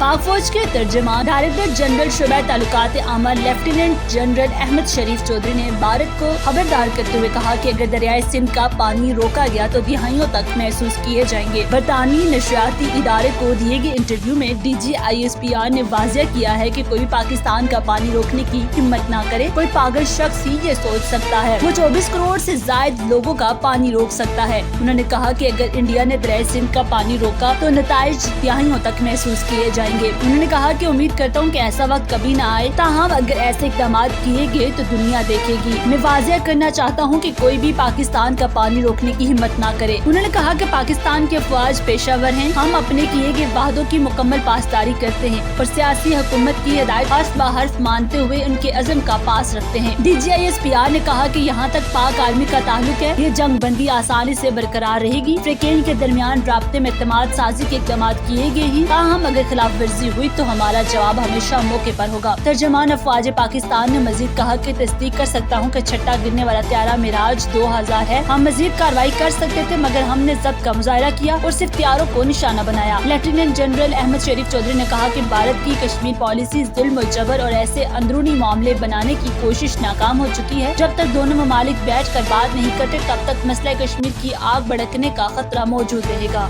पाक फौज के तर्जमान डायरेक्टर जनरल शुबा ताल्लुकात आमा लेफ्टिनेंट जनरल अहमद शरीफ चौधरी ने भारत को खबरदार करते हुए कहा कि अगर दरियाए सिंध का पानी रोका गया तो दिहाइयों तक महसूस किए जाएंगे। बरतानवी नशरियाती इदारे को दिए गए इंटरव्यू में DGISPR ने वाज़ेह किया है कि कोई भी पाकिस्तान का पानी रोकने की हिम्मत न करे। कोई पागल शख्स ही ये सोच सकता है वो 24 करोड़ से ज्यादा लोगों का पानी रोक सकता है। उन्होंने कहा कि अगर इंडिया ने दरियाए सिंध का पानी रोका तो नताइज दिहाइयों तक महसूस किए जाएंगे। उन्होंने कहा कि उम्मीद करता हूँ कि ऐसा वक्त कभी न आए, ताहम अगर ऐसे इक़दाम किए गए तो दुनिया देखेगी। मैं वाज़ेह करना चाहता हूँ कि कोई भी पाकिस्तान का पानी रोकने की हिम्मत ना करे। उन्होंने कहा कि पाकिस्तान के अफवाज पेशावर हैं, हम अपने किए गए वादों की मुकम्मल पासदारी करते हैं और सियासी हुकूमत की हिदायत हर्फ ब हर्फ मानते हुए उनके अज़म का पास रखते हैं। DGISPR ने कहा कि यहाँ तक पाक आर्मी का ताल्लुक है, ये जंग बंदी आसानी से बरकरार रहेगी। फ्रीकैन के दरमियान राब्ते में एतमाद साजी के इक़दाम किए गए ही, ताहम अगर खिलाफ वर्जी हुई तो हमारा जवाब हमेशा मौके पर होगा। तर्जमान अफवाज पाकिस्तान ने मजीद कहा कि तस्दीक कर सकता हूँ कि छठा गिरने वाला त्यारा मिराज 2000 है। हम मजीद कार्रवाई कर सकते थे मगर हमने जब्त का मुजाहरा किया और सिर्फ त्यारों को निशाना बनाया। लेफ्टिनेंट जनरल अहमद शरीफ चौधरी ने कहा कि भारत की कश्मीर पॉलिसी जुल्म और जबर और ऐसे अंदरूनी मामले बनाने की कोशिश नाकाम हो चुकी है। जब तक दोनों ममालिक बैठ कर बात नहीं करते तब तक मसला कश्मीर की आग भड़कने का खतरा मौजूद रहेगा।